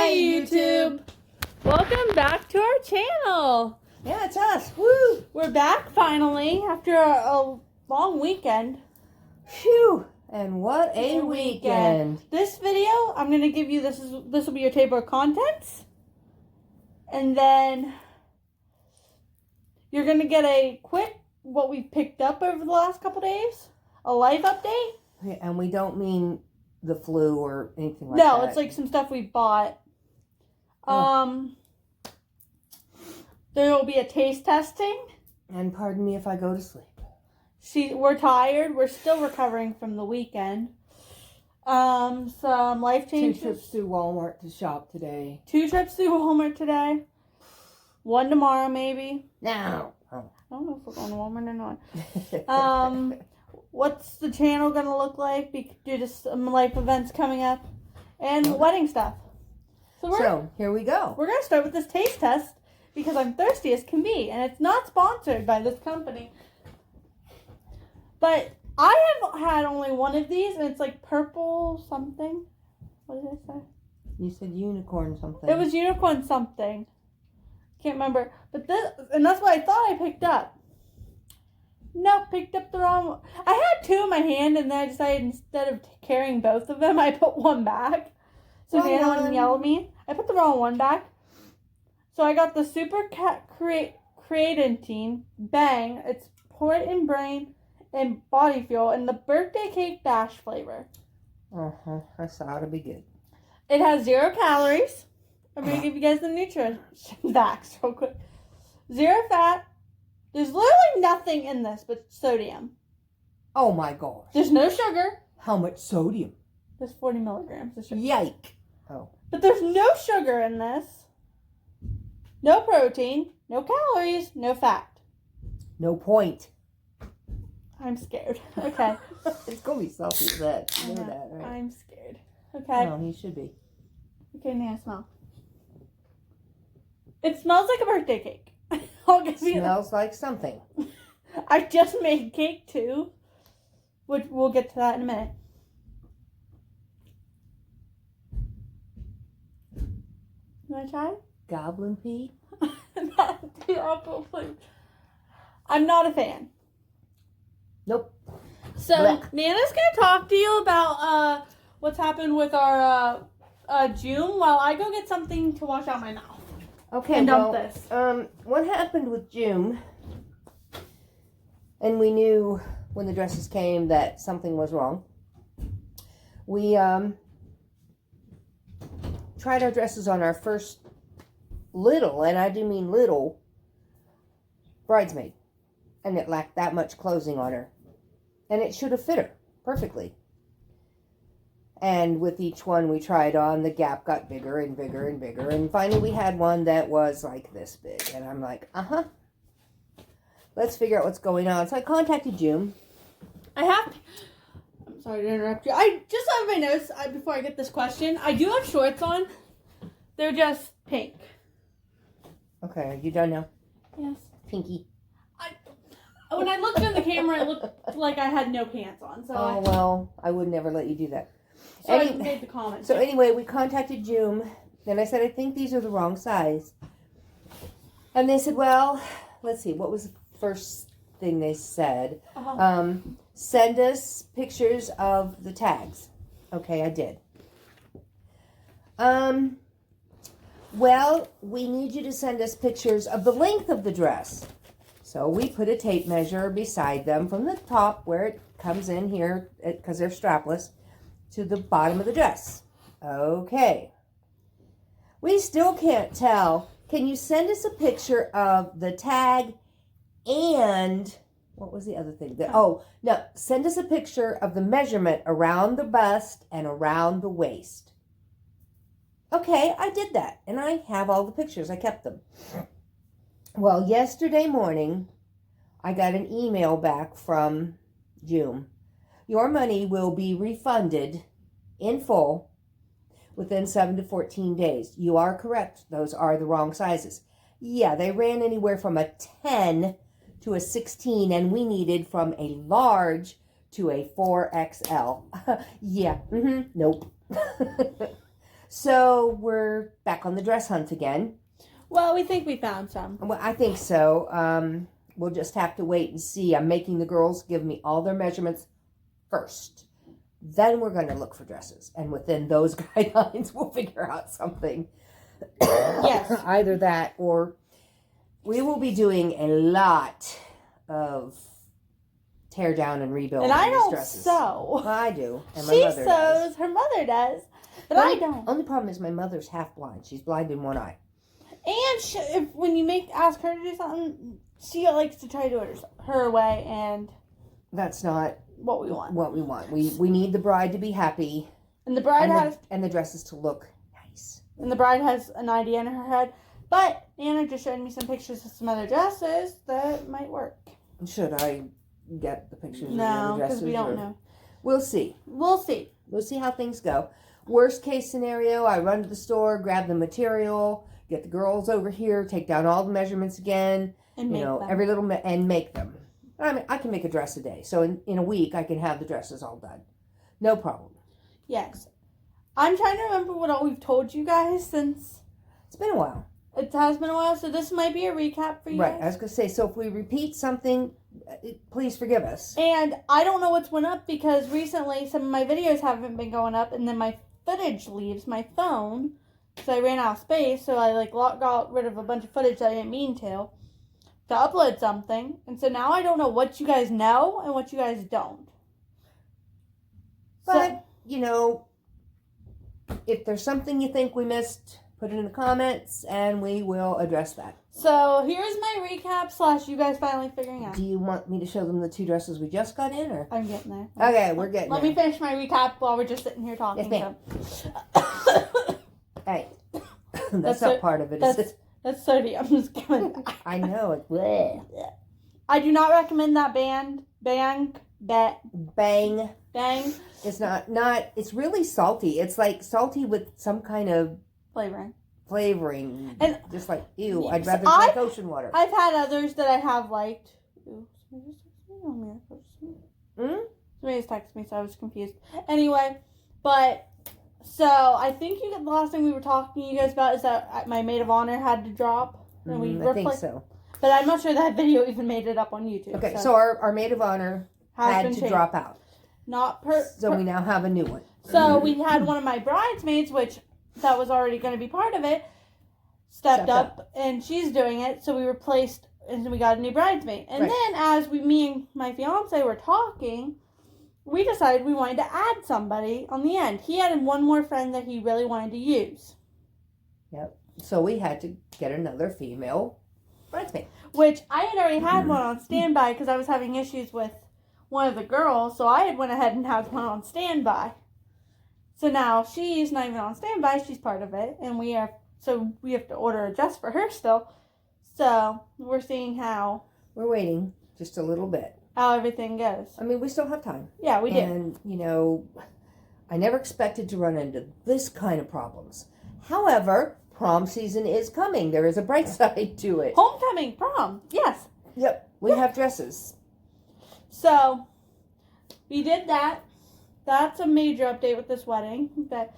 Hi, YouTube. Welcome back to our channel. Yeah, it's us. Woo! We're back finally after a long weekend. Phew! And what a weekend. This video, I'm going to give you, this will be your table of contents. And then you're going to get a quick, what we've picked up over the last couple days. A life update. Yeah, and we don't mean the flu or anything like that. No, it's like some stuff we bought. There will be a taste testing. And pardon me if I go to sleep. We're tired. We're still recovering from the weekend. Some life changes. 2 trips to Walmart to shop today. 2 trips to Walmart today. 1 tomorrow, maybe. No. I don't know if we're going to Walmart or not. What's the channel going to look like due to some life events coming up? And wedding stuff. So, here we go. We're going to start with this taste test because I'm thirsty as can be. And it's not sponsored by this company. But I have had only one of these, and it's like purple something. What did I say? You said unicorn something. It was unicorn something. Can't remember. But and that's what I thought I picked up. Nope, picked up the wrong one. I had 2 in my hand, and then I decided instead of carrying both of them, I put one back. So Nana wouldn't yell at me. I put the wrong one back. So I got the Super Cat Creatine Bang. It's port and brain and body fuel and the birthday cake bash flavor. That ought to be good. It has 0 calories. I'm going to give you guys the nutrition facts real quick. 0 fat. There's literally nothing in this but sodium. Oh my gosh. There's no sugar. How much sodium? There's 40 milligrams of sugar. Yike. Oh. But there's no sugar in this. No protein. No calories. No fat. No point. I'm scared. Okay. It's going to be salty as that. You know that, right? I'm scared. Okay. No, you should be. Okay, now smell. It smells like a birthday cake. I'll give you that. Smells like something. I just made cake too. Which we'll get to that in a minute. You want to try? Goblin pea? Not the apple, please. I'm not a fan. Nope. So, Blech. Nana's going to talk to you about what's happened with our June while I go get something to wash out my mouth. Okay, and dump well, this. What happened with June, and we knew when the dresses came that something was wrong. We tried our dresses on our first little, and I do mean little, bridesmaid. And it lacked that much closing on her. And it should have fit her perfectly. And with each one we tried on, the gap got bigger and bigger and bigger. And finally we had one that was like this big. And I'm like, let's figure out what's going on. So I contacted June. I'm sorry to interrupt you. I just have my notes before I get this question. I do have shorts on. They're just pink. Okay, are you done now? Yes. Pinky. When I looked in the camera, it looked like I had no pants on. So well, I would never let you do that. So I made the comment. So anyway, we contacted June. And I said, I think these are the wrong size. And they said, well, let's see. What was the first thing they said? Send us pictures of the tags. Okay, I did. Well, we need you to send us pictures of the length of the dress. So we put a tape measure beside them from the top where it comes in here, because they're strapless, to the bottom of the dress. Okay. We still can't tell. Can you send us a picture of the tag and, what was the other thing? Send us a picture of the measurement around the bust and around the waist. Okay, I did that, and I have all the pictures. I kept them. Well, yesterday morning, I got an email back from June. Your money will be refunded in full within 7 to 14 days. You are correct. Those are the wrong sizes. Yeah, they ran anywhere from a 10 to a 16, and we needed from a large to a 4XL. Yeah, nope. So we're back on the dress hunt again. Well, we think we found some. Well, I think so. We'll just have to wait and see. I'm making the girls give me all their measurements first. Then we're going to look for dresses. And within those guidelines, we'll figure out something. Yes. Either that or we will be doing a lot of tear down and rebuild. And I these don't dresses. sew. Well, I do. And my She mother sews. does. Her mother does. But I don't. Only problem is my mother's half blind. She's blind in one eye. And when you ask her to do something, she likes to try to do it her way, and That's not what we want. what we want. We need the bride to be happy And the bride and the dresses to look nice. has an idea in her head. But Anna just showed me some pictures of some other dresses that might work. Should I get the pictures of the No, other because dresses? we don't or- know. We'll see. We'll see. We'll see how things go. Worst case scenario, I run to the store, grab the material, get the girls over here, take down all the measurements again, And make them. every little, and make them. I mean, I can make a dress a day. So in a week, I can have the dresses all done. No problem. Yes. I'm trying to remember what all we've told you guys since It's been a while. it has been a while, so this might be a recap for you Right. I guys. was going to say, so if we repeat something, please forgive us. And I don't know what's went up because recently some of my videos haven't been going up, and then my footage leaves my phone, so I ran out of space, so I got rid of a bunch of footage that I didn't mean to upload something, and so now I don't know what you guys know and what you guys don't. But, if there's something you think we missed, put it in the comments, and we will address that. So here's my recap / you guys finally figuring out. Do you want me to show them the 2 dresses we just got in, or? I'm getting there. Okay, we're getting Let there. me finish my recap while we're just sitting here talking. Yes, ma'am. so. Hey, that's That's not it. part of it. That's 30. I'm just kidding. I know it. Bleh. I do not recommend that bang. It's not. It's really salty. It's like salty with some kind of flavoring. And just like ew. Yes, I'd rather drink ocean water. I've had others that I have liked. Ooh, somebody just texted me, so I was confused. Anyway, but so I think the last thing we were talking to you guys about is that my maid of honor had to drop, and we I think so. But I'm not sure that video even made it up on YouTube. Okay, so our maid of honor had been to changed. drop out. So we now have a new one. So we had one of my bridesmaids, which that was already going to be part of it, stepped up, and she's doing it. So we replaced, and we got a new bridesmaid. And then as me and my fiance were talking, we decided we wanted to add somebody on the end. He had one more friend that he really wanted to use. Yep. So we had to get another female bridesmaid. Which I had already had one on standby because I was having issues with one of the girls. So I had went ahead and had one on standby. So now she's not even on standby. She's part of it. And we have to order a dress for her still. So we're seeing how. We're waiting just a little bit. How everything goes. I mean, we still have time. Yeah, we do. And, I never expected to run into this kind of problems. However, prom season is coming. There is a bright side to it. Homecoming, prom. Yes. Yep. We have dresses. So we did that. That's a major update with this wedding. That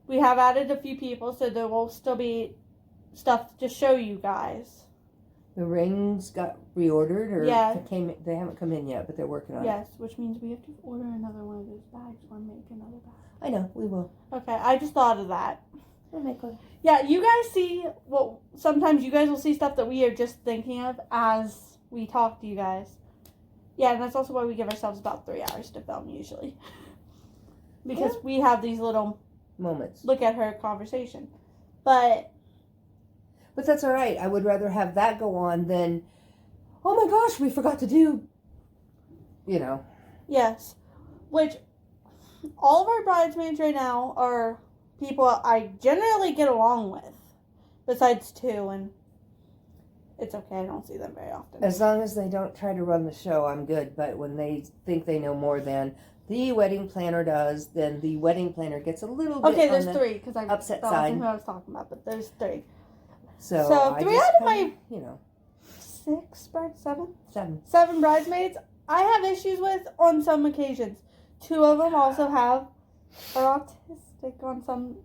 we have added a few people, so there will still be stuff to show you guys. The rings got reordered, or Yeah. they haven't come in yet, but they're working on it. Yes, which means we have to order another one of those bags or make another bag. I know, we will. Okay, I just thought of that. We'll make one. Yeah, you guys see sometimes you guys will see stuff that we are just thinking of as we talk to you guys. Yeah, and that's also why we give ourselves about 3 hours to film usually. Because we have these little moments. Look at her conversation. But that's all right. I would rather have that go on than, oh my gosh, we forgot to do, Yes. Which, all of our bridesmaids right now are people I generally get along with. Besides 2, and it's okay, I don't see them very often. As long as they don't try to run the show, I'm good. But when they think they know more than the wedding planner does, then the wedding planner gets a little bit Okay, on there's 3, because I upset that side. wasn't who I was talking about, but there's 3. So 3 out of my 6 7. 7 bridesmaids I have issues with on some occasions. 2 of them also are autistic on some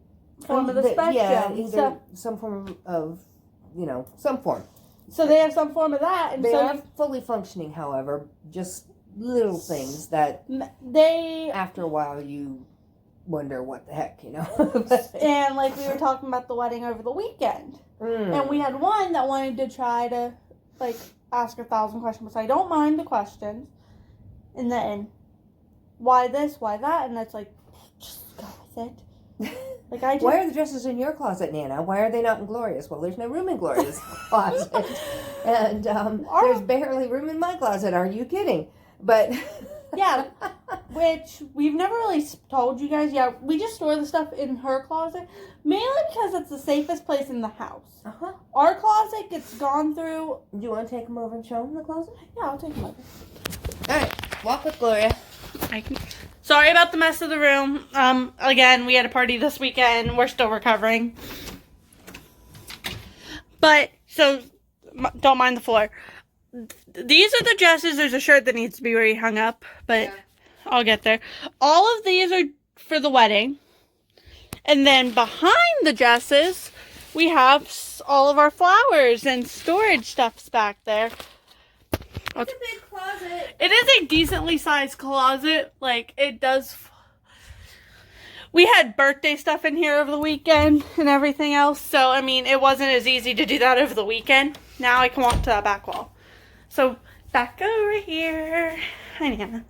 form of the spectrum. Yeah, either So, some form of, some form. so they have some form of that, and They so are fully functioning, however, just little things that they after a while you wonder what the heck, and like we were talking about the wedding over the weekend, and we had one that wanted to try to like ask 1,000 questions. I don't mind the questions, and then why this, why that, and that's like just go with it. Like Why are the dresses in your closet, Nana? Why are they not in Gloria's? Well, there's no room in Gloria's closet, and there's barely room in my closet. Are you kidding? But yeah, which we've never really told you guys. Yeah, we just store the stuff in her closet, mainly because it's the safest place in the house. Our closet gets gone through. Do you want to take them over and show them the closet? Yeah, I'll take them over. All right, walk with Gloria. Sorry about the mess of the room. Again, we had a party this weekend. We're still recovering. But, so, don't mind the floor. These are the dresses. There's a shirt that needs to be rehung up, but yeah. I'll get there. All of these are for the wedding. And then behind the dresses, we have all of our flowers and storage stuffs back there. It's a big closet. It is a decently sized closet. Like, it does. We had birthday stuff in here over the weekend and everything else. So, I mean, it wasn't as easy to do that over the weekend. Now I can walk to that back wall. So, back over here. Hi, Nana.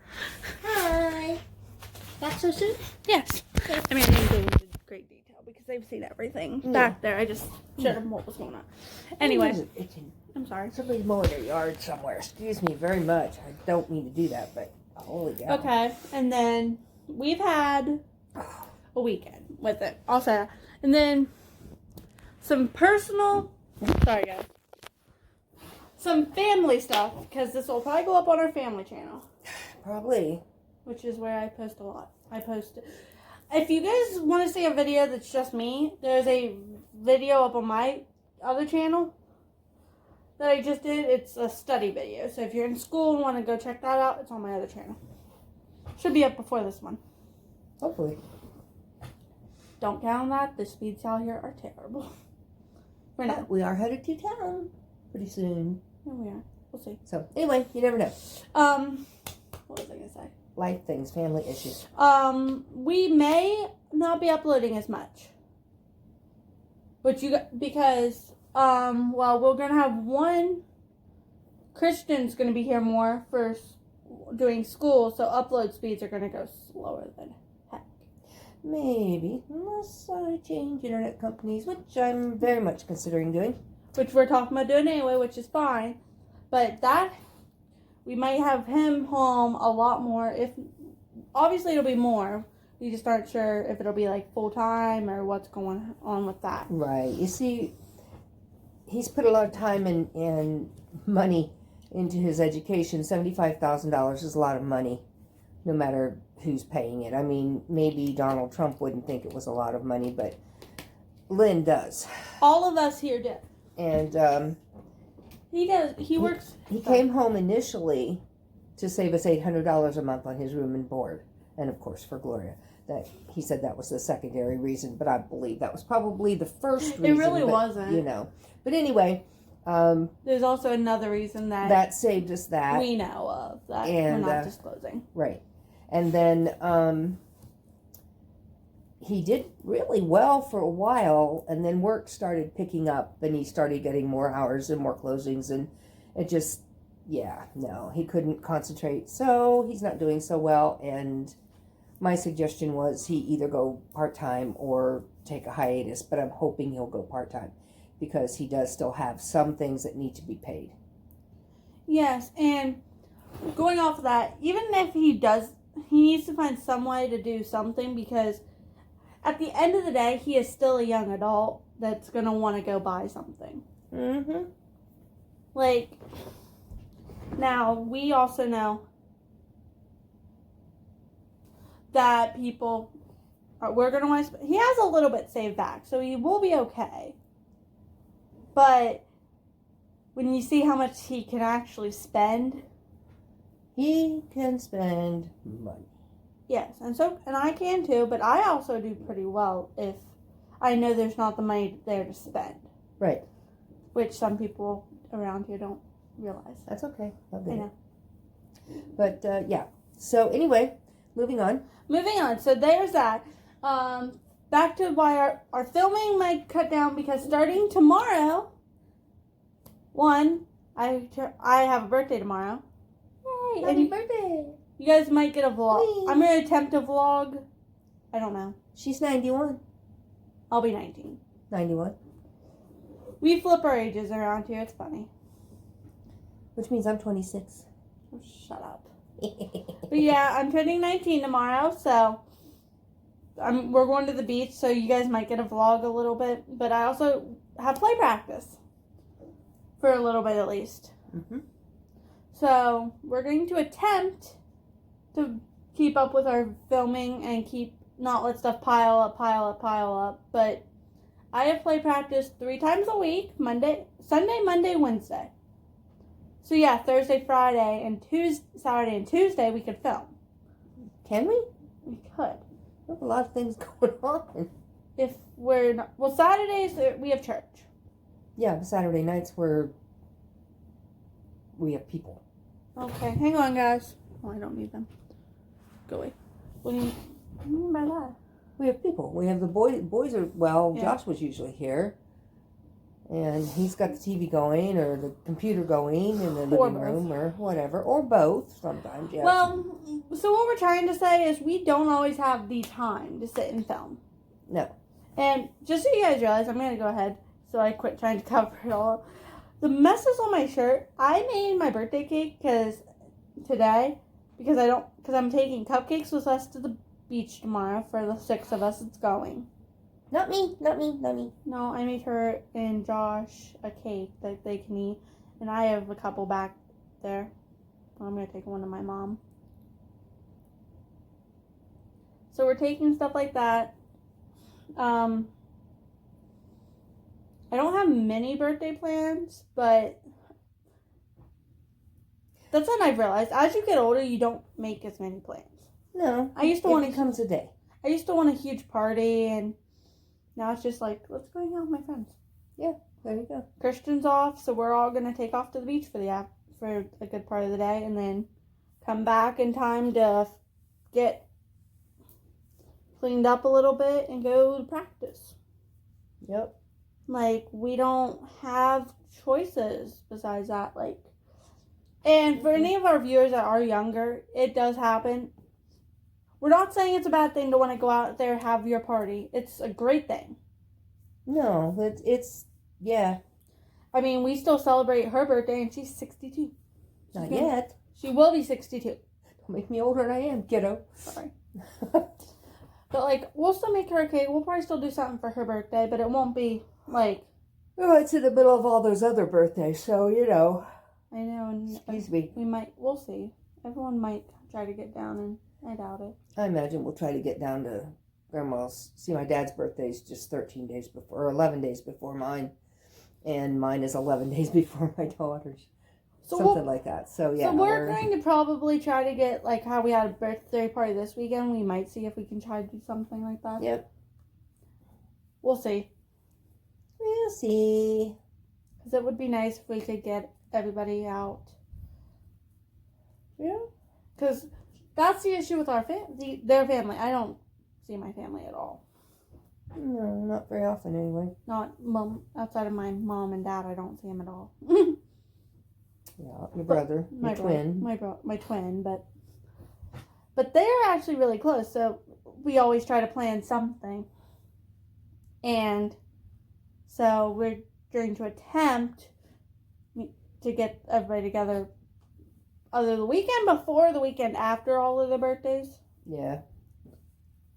Hi. Back so soon? Yes. I mean, I didn't go into great detail because they've seen everything back there. I just showed them what was going on. Anyway. I'm sorry. Somebody's mowing their yard somewhere. Excuse me very much. I don't mean to do that, but holy cow. Okay. And then we've had a weekend with it. I'll say that. And then some personal, sorry guys, some family stuff, because this will probably go up on our family channel. Probably. Which is where I post a lot. If you guys want to see a video that's just me, there's a video up on my other channel that I just did. It's a study video. So if you're in school and want to go check that out, it's on my other channel. Should be up before this one. Hopefully. Don't count on that. The speeds out here are terrible. We're not. We are headed to town pretty soon. Yeah, we are. We'll see. So, anyway, you never know. What was I going to say? Life things, family issues. We may not be uploading as much. Because we're going to have one. Christian's going to be here more for doing school, so upload speeds are going to go slower than heck. Maybe. Unless I change internet companies, which I'm very much considering doing. Which we're talking about doing anyway, which is fine. But that, we might have him home a lot more. Obviously it'll be more. We just aren't sure if it'll be like full time or what's going on with that. Right. You see, he's put a lot of time and money into his education. $75,000 is a lot of money, no matter who's paying it. I mean, maybe Donald Trump wouldn't think it was a lot of money, but Lynn does. All of us here do. And he does. He works. He came home initially to save us $800 a month on his room and board, and of course for Gloria. That he said that was the secondary reason, but I believe that was probably the first reason. It really wasn't. But anyway, there's also another reason that saved us that we know of that we're not disclosing. Right, and then he did really well for a while, and then work started picking up, and he started getting more hours and more closings, and it just, he couldn't concentrate, so he's not doing so well, and my suggestion was he either go part-time or take a hiatus, but I'm hoping he'll go part-time, because he does still have some things that need to be paid. Yes, and going off of that, even if he needs to find some way to do something, because at the end of the day, he is still a young adult that's going to want to go buy something. Mm-hmm. Like, now, we also know that people, we're going to want to, he has a little bit saved back, so he will be okay. But when you see how much he can actually spend. He can spend money. Yes, and I can too, but I also do pretty well if I know there's not the money there to spend. Right. Which some people around here don't realize. That's okay. I'll get I know. it. But yeah. So anyway, moving on. Moving on. So there's that. Back to why our filming might cut down because starting tomorrow, I have a birthday tomorrow. Yay! Happy And birthday. you guys might get a vlog. Whee! I'm going to attempt a vlog. I don't know. She's 91. I'll be 19. 91. We flip our ages around here. It's funny. Which means I'm 26. Oh, shut up. But yeah, I'm turning 19 tomorrow, so we're going to the beach, so you guys might get a vlog a little bit. But I also have play practice for a little bit at least. Mm-hmm. So we're going to attempt to keep up with our filming and not let stuff pile up. But I have play practice 3 times a week, Sunday, Monday, Wednesday. So yeah, Thursday, Friday, and Saturday and Tuesday we could film. Can we? We could. We have a lot of things going on. If we're not, well, Saturdays we have church. Yeah, but Saturday nights we have people. Okay, hang on, guys. Oh, I don't need them. Go away. What do you mean by that? We have people. We have the boys. Boys are, well, Yeah. Josh was usually here. And he's got the TV going or the computer going in the Or living both. room or whatever. Or both sometimes, yeah. Well, so what we're trying to say is we don't always have the time to sit and film. No. And just so you guys realize, I'm going to go ahead so I quit trying to cover it all. The messes on my shirt, I made my birthday cake because I'm taking cupcakes with us to the beach tomorrow for the 6 of us that's going. Not me. No, I made her and Josh a cake that they can eat. And I have a couple back there. I'm going to take one to my mom. So we're taking stuff like that. I don't have many birthday plans, but that's what I've realized. As you get older, you don't make as many plans. No. I used to it want becomes a day. I used to want a huge party, and now it's just like, let's go hang out with my friends. There you go. Christian's off, so we're all gonna take off to the beach for a good part of the day, and then come back in time to get cleaned up a little bit and go to practice. Yep. Like, we don't have choices besides that. Like, and for any of our viewers that are younger, it does happen. We're not saying it's a bad thing to want to go out there and have your party. It's a great thing. No, it's yeah. I mean, we still celebrate her birthday, and she's 62. Not yet. She will be 62. Don't make me older than I am, kiddo. Sorry. But, like, we'll still make her a cake. We'll probably still do something for her birthday, but it won't be, like... Oh, it's in the middle of all those other birthdays, so, you know. I know, and Excuse me. we'll see. Everyone might try to get down, and I doubt it. I imagine we'll try to get down to Grandma's. See, my dad's birthday is just 13 days before, or 11 days before mine. And mine is 11 days before my daughter's. So Something like that. So, yeah. So we're going to probably try to get, like, how we had a birthday party this weekend. We might see if we can try to do something like that. Yep. We'll see. We'll see. Because it would be nice if we could get everybody out. Yeah. Because that's the issue with their family. I don't see my family at all. No, not very often anyway. Not outside of my mom and dad. I don't see them at all. Yeah, your brother, your twin. My twin, but they're actually really close. So we always try to plan something, and so we're going to attempt to get everybody together either the weekend before, the weekend after all of the birthdays. Yeah.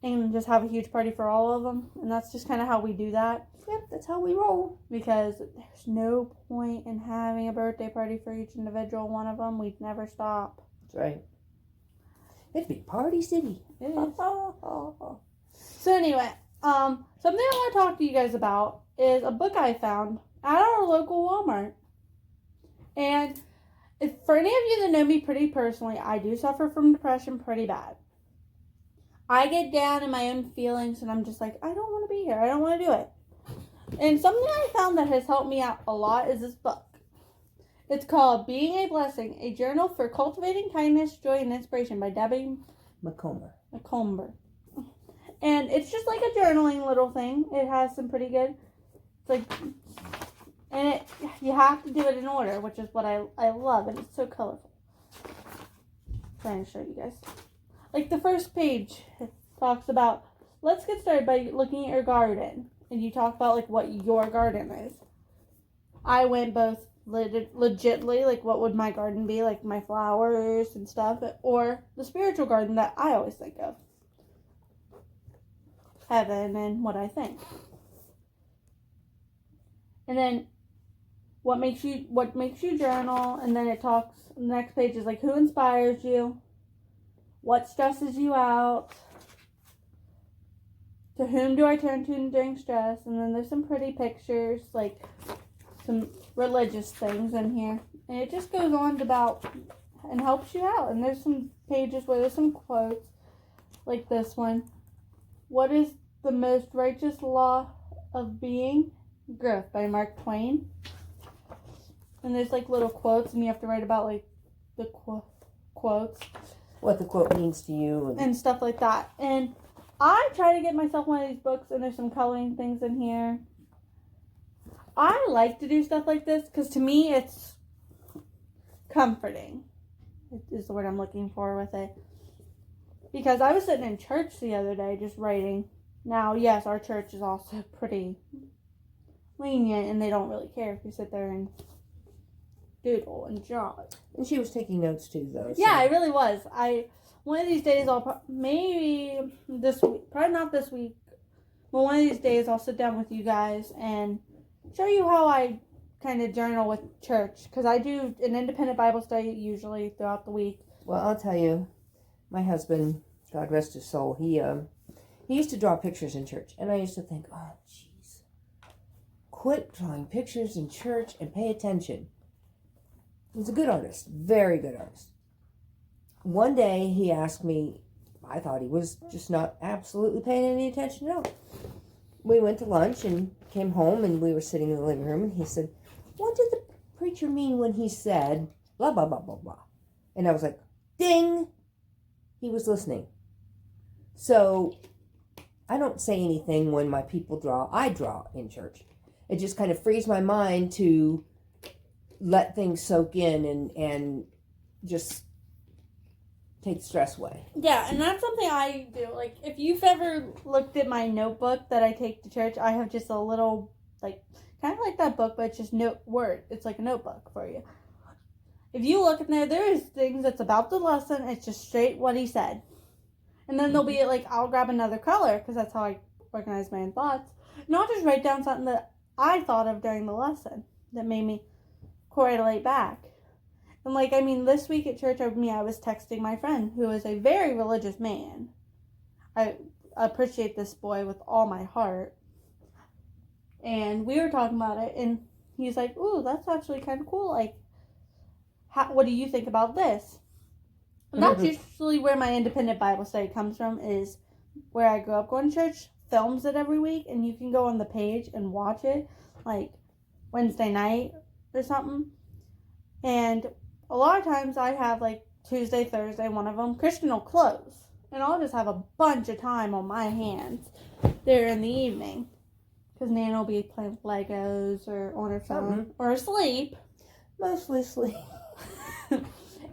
And just have a huge party for all of them. And that's just kind of how we do that. Yep, that's how we roll. Because there's no point in having a birthday party for each individual one of them. We'd never stop. That's right. It'd be Party City. It is. So anyway, something I want to talk to you guys about is a book I found at our local Walmart. And for any of you that know me pretty personally, I do suffer from depression pretty bad. I get down in my own feelings and I'm just like, I don't want to be here. I don't want to do it. And something I found that has helped me out a lot is this book. It's called Being a Blessing, a journal for cultivating kindness, joy, and inspiration by Debbie Macomber. And it's just like a journaling little thing. It has some pretty good, it's like, and you have to do it in order, which is what I love, and it's so colorful. I'm trying to show you guys. Like the first page talks about, let's get started by looking at your garden. And you talk about like what your garden is. I went both legitly, like what would my garden be, like my flowers and stuff, or the spiritual garden that I always think of. Heaven and what I think. And then what makes you journal, and then it talks, the next page is like who inspires you, what stresses you out, to whom do I turn to during stress, and then there's some pretty pictures, like some religious things in here. And it just goes on about and helps you out. And there's some pages where there's some quotes, like this one. What is the most righteous law of being? Growth by Mark Twain. And there's like little quotes, and you have to write about like the quotes. What the quote means to you. And stuff like that. And I try to get myself one of these books, and there's some coloring things in here. I like to do stuff like this because to me it's comforting. Is the word I'm looking for with it. Because I was sitting in church the other day just writing. Now, yes, our church is also pretty lenient, and they don't really care if you sit there and doodle and draw. And she was taking notes too, though. So. Yeah, I really was. One of these days, maybe this week, probably not this week, but one of these days I'll sit down with you guys and show you how I kind of journal with church. Because I do an independent Bible study usually throughout the week. Well, I'll tell you, my husband, God rest his soul, he used to draw pictures in church. And I used to think, oh, jeez, quit drawing pictures in church and pay attention. He's a good artist, very good artist. One day he asked me, I thought he was just not absolutely paying any attention at all. We went to lunch and came home, and we were sitting in the living room, and he said, what did the preacher mean when he said blah, blah, blah, blah, blah? And I was like, ding! He was listening. So I don't say anything when my people draw. I draw in church. It just kind of frees my mind to let things soak in and just take stress away. Yeah, and that's something I do. Like, if you've ever looked at my notebook that I take to church, I have just a little, like, kind of like that book, but it's just it's like a notebook for you. If you look in there is things that's about the lesson. It's just straight what he said. And then there'll be, like, I'll grab another color, because that's how I organize my own thoughts. And I'll just write down something that I thought of during the lesson that made me correlate back. And, like, I mean, this week at church, I was texting my friend, who is a very religious man. I appreciate this boy with all my heart. And we were talking about it, and he's like, ooh, that's actually kind of cool. Like, what do you think about this? And that's usually where my independent Bible study comes from, is where I grew up going to church, films it every week, and you can go on the page and watch it, like, Wednesday night or something. And a lot of times I have, like, Tuesday, Thursday, one of them, Christian will close. And I'll just have a bunch of time on my hands there in the evening. Because Nana will be playing with Legos or on her phone or asleep. Mostly sleep.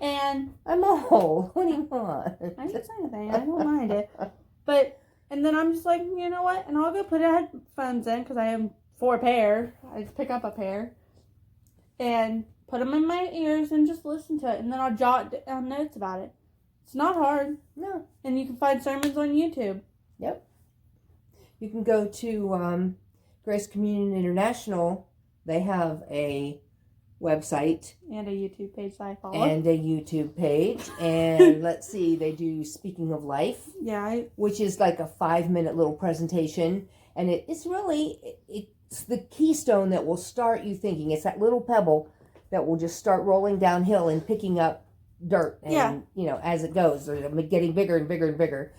And I'm old. What do you want? I didn't say anything. I don't mind it. And then I'm just like, you know what? And I'll go put headphones in, because I have 4 pair. I just pick up a pair. And put them in my ears and just listen to it. And then I'll jot down notes about it. It's not hard. No. And you can find sermons on YouTube. Yep. You can go to Grace Communion International. They have a website. And a YouTube page that I follow. And a YouTube page. And let's see, they do Speaking of Life. Yeah. Which is like a 5-minute little presentation. And it's really, it's the keystone that will start you thinking. It's that little pebble that will just start rolling downhill and picking up dirt. And, you know, as it goes, they're getting bigger and bigger and bigger.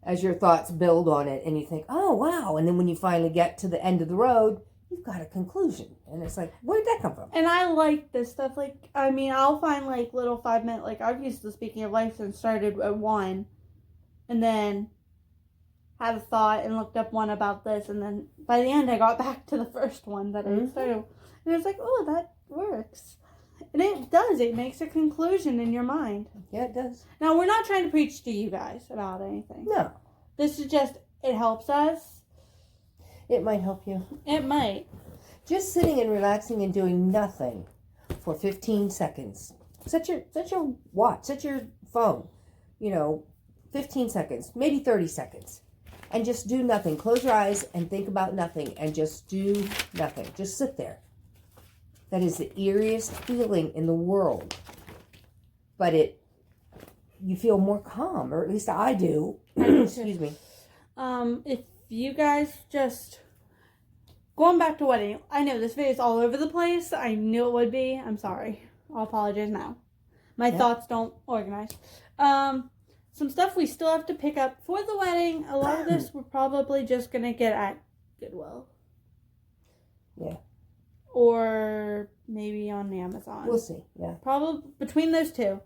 as your thoughts build on it and you think, oh, wow. And then when you finally get to the end of the road, you've got a conclusion. And it's like, where did that come from? And I like this stuff. Like, I mean, I'll find like little 5-minute, like I've used the Speaking of Life and started at one and then had a thought and looked up one about this. And then by the end, I got back to the first one that I started. And it's like, oh, that works. And it does. It makes a conclusion in your mind. Yeah, it does. Now, we're not trying to preach to you guys about anything. No. This is just, it helps us. It might help you. It might. Just sitting and relaxing and doing nothing for 15 seconds. Set your watch, set your phone, 15 seconds, maybe 30 seconds. And just do nothing. Close your eyes and think about nothing and just do nothing. Just sit there. That is the eeriest feeling in the world. But you feel more calm, or at least I do. Excuse me. If you guys just, going back to wedding, I know this video is all over the place. I knew it would be. I'm sorry. I'll apologize now. My thoughts don't organize. Some stuff we still have to pick up for the wedding. A lot of this we're probably just going to get at Goodwill. Yeah. Or maybe on Amazon. We'll see, yeah. Probably between those two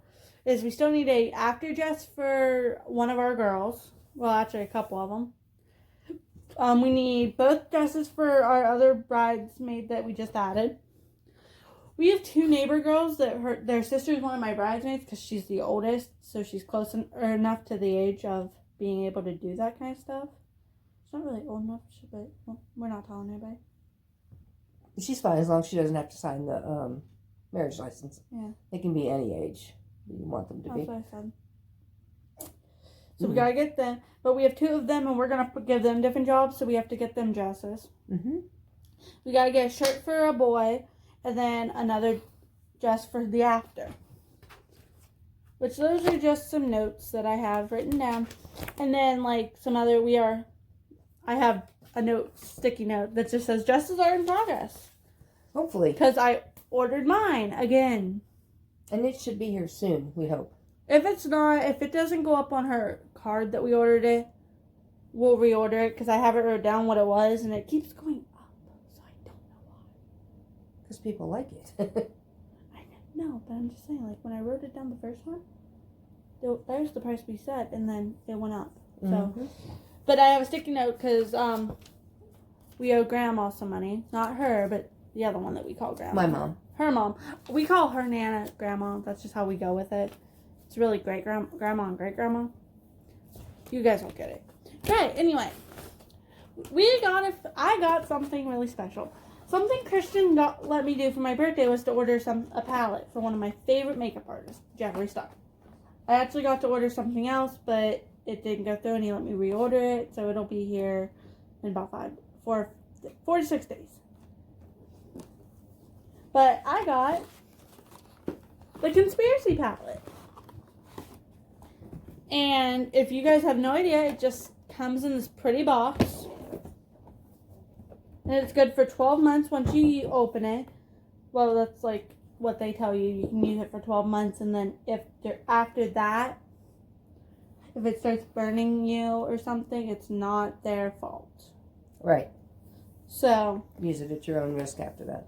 is we still need a after dress for one of our girls. Well, actually a couple of them. We need both dresses for our other bridesmaid that we just added. We have 2 neighbor girls that their sister is one of my bridesmaids because she's the oldest, so she's close enough to the age of being able to do that kind of stuff. She's not really old enough, but we're not telling anybody. She's fine as long as she doesn't have to sign the marriage license. Yeah. They can be any age you want them to be. That's what I said. So we gotta get them, but we have 2 of them, and we're gonna give them different jobs, so we have to get them dresses. We gotta get a shirt for a boy, and then another dress for the after. Which those are just some notes that I have written down, and then like some other I have a sticky note that just says dresses are in progress. Hopefully. Because I ordered mine again. And it should be here soon, we hope. If it doesn't go up on her card that we ordered it, we'll reorder it because I haven't wrote down what it was and it keeps going up. So I don't know why. Because people like it. I know, but I'm just saying, like when I wrote it down the first one, there's the price we set and then it went up. So, but I have a sticky note because we owe Grandma some money. Not her, but the other one that we call Grandma. My mom. Her mom. We call her Nana Grandma. That's just how we go with it. It's really great grandma and great grandma. You guys will get it. Okay, anyway. I got something really special. Something Christian let me do for my birthday was to order a palette for one of my favorite makeup artists, Jeffree Star. I actually got to order something else, but it didn't go through and he let me reorder it, so it'll be here in about 4 to 6 days. But I got the Conspiracy palette. And if you guys have no idea, it just comes in this pretty box. And it's good for 12 months once you open it. Well, that's like what they tell you. You can use it for 12 months. And then after that, if it starts burning you or something, it's not their fault. Right. So. Use it at your own risk after that.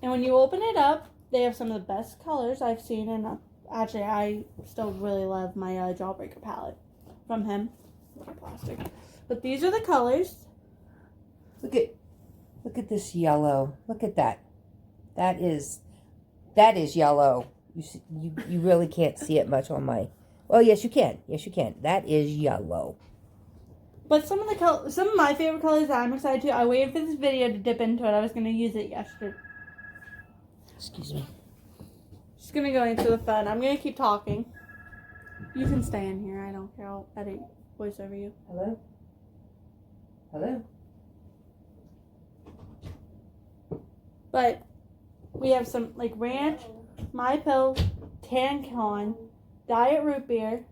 And when you open it up, they have some of the best colors I've seen. And actually, I still really love my Jawbreaker palette from him. Plastic. But these are the colors. Look at this yellow. Look at that. That is yellow. You really can't see it much on my. Oh yes, you can. Yes, you can. That is yellow. But some of my favorite colors that I'm excited to. I waited for this video to dip into it. I was gonna use it yesterday. Excuse me. Just gonna go into the phone. I'm gonna keep talking. You can stay in here. I don't care. I'll edit voice over you. Hello? Hello? But we have some like ranch, My Pill, Tancon, Diet Root Beer,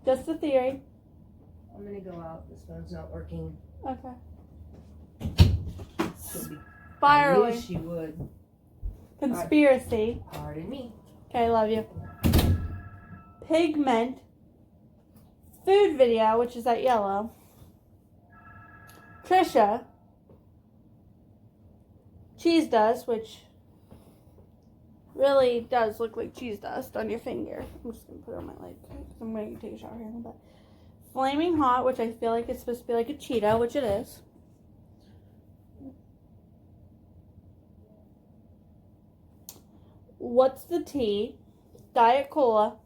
Just a Theory. I'm gonna go out. This phone's not working. Okay. I Spiraling. wish you would. Conspiracy. Pardon me. Okay, love you. Pigment, Food Video, which is that yellow, Trisha, Cheese Dust, which really does look like cheese dust on your finger. I'm just going to put it on my leg because I'm going to take a shower here in a bit. Flaming Hot, which I feel like it's supposed to be like a Cheeto, which it is. What's the Tea? Diet Cola,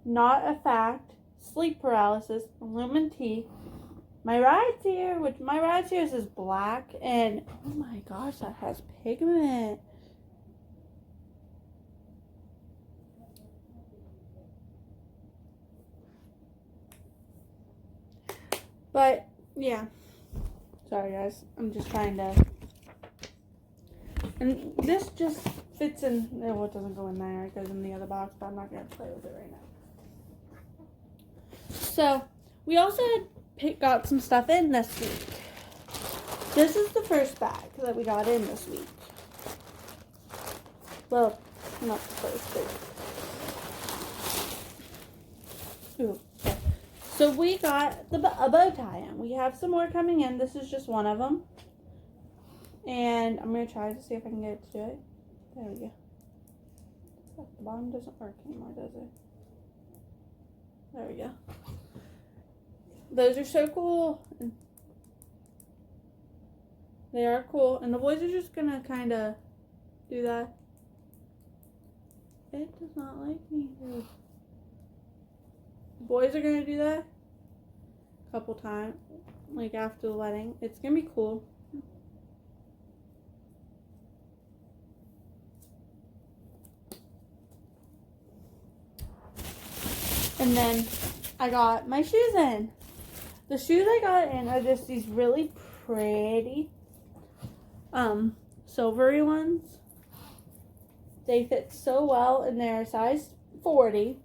Not a Fact, Sleep Paralysis, Lumen Tea, My Ride's Here, which My Ride's Here is black, and oh my gosh, that has pigment. But yeah, sorry guys, I'm just trying to, and this just fits in. No, it doesn't go in there, it goes in the other box, but I'm not going to play with it right now. So we also got some stuff in this week. This is the first bag that we got in this week. Well, not the first, but ooh. So we got a bow tie in. We have some more coming in. This is just one of them. And I'm going to try to see if I can get it to do it. There we go. The bottom doesn't work anymore, does it? There we go. Those are so cool. They are cool. And the boys are just going to kind of do that. It does not like me. Boys are gonna do that a couple times, like after the wedding. It's gonna be cool. And then I got my shoes in. The shoes I got in are just these really pretty silvery ones. They fit so well, and they're a size 40.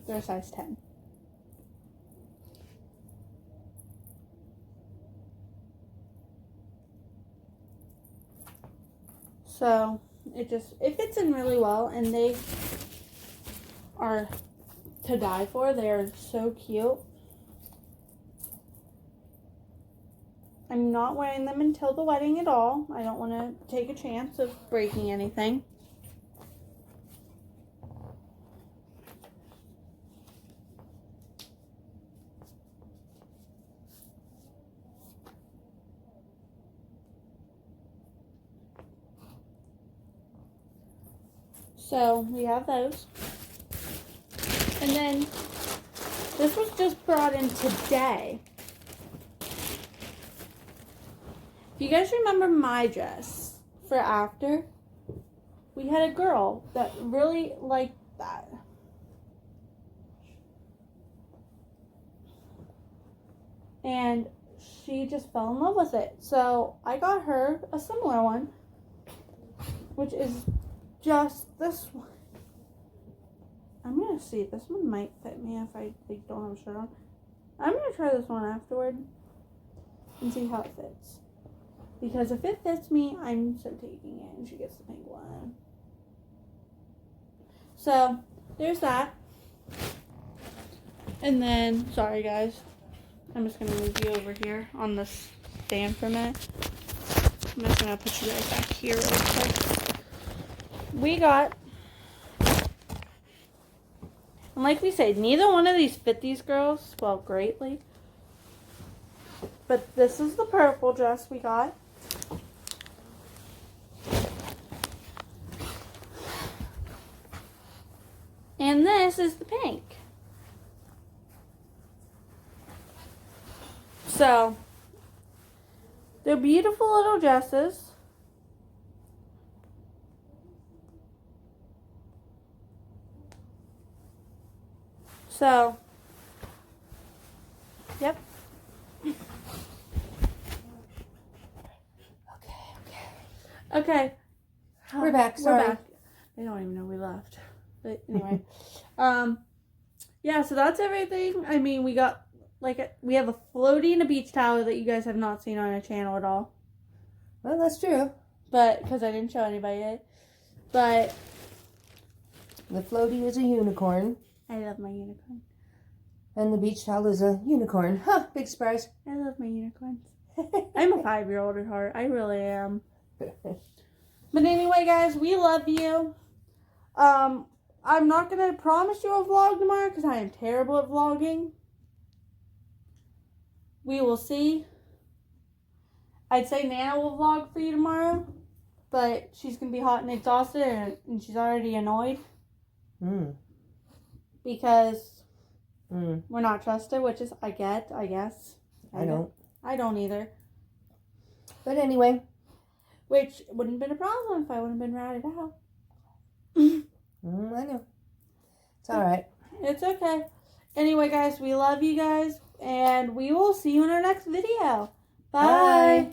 They're a size 10. So it fits in really well, and they are to die for. They are so cute. I'm not wearing them until the wedding at all. I don't want to take a chance of breaking anything. So we have those. And then this was just brought in today. If you guys remember my dress for after, we had a girl that really liked that. And she just fell in love with it. So I got her a similar one, which is just this one. I'm going to see. This one might fit me if I don't have a shirt on. I'm going to try this one afterward and see how it fits. Because if it fits me, I'm so taking it, and she gets the pink one. So, there's that. And then, sorry guys, I'm just going to move you over here on this stand for a minute. I'm just going to put you guys back here real quick. We got, and like we said, neither one of these fit these girls, well, greatly. But this is the purple dress we got. And this is the pink. So, they're beautiful little dresses. So, yep. Okay. We're back. Sorry. We're back. They don't even know we left. But anyway. Yeah, so that's everything. I mean, we got, we have a floaty and a beach towel that you guys have not seen on our channel at all. Well, that's true. But, because I didn't show anybody it. But, The floaty is a unicorn. I love my unicorn. And the beach towel is a unicorn. Huh, big surprise. I love my unicorns. I'm a 5-year-old at heart. I really am. But anyway, guys, we love you. I'm not going to promise you a vlog tomorrow because I am terrible at vlogging. We will see. I'd say Nana will vlog for you tomorrow, but she's going to be hot and exhausted and she's already annoyed. Because we're not trusted, which is, I guess. I don't. I don't either. But anyway. Which wouldn't have been a problem if I wouldn't have been ratted out. I know. It's alright. It's okay. Anyway, guys, we love you guys. And we will see you in our next video. Bye. Bye.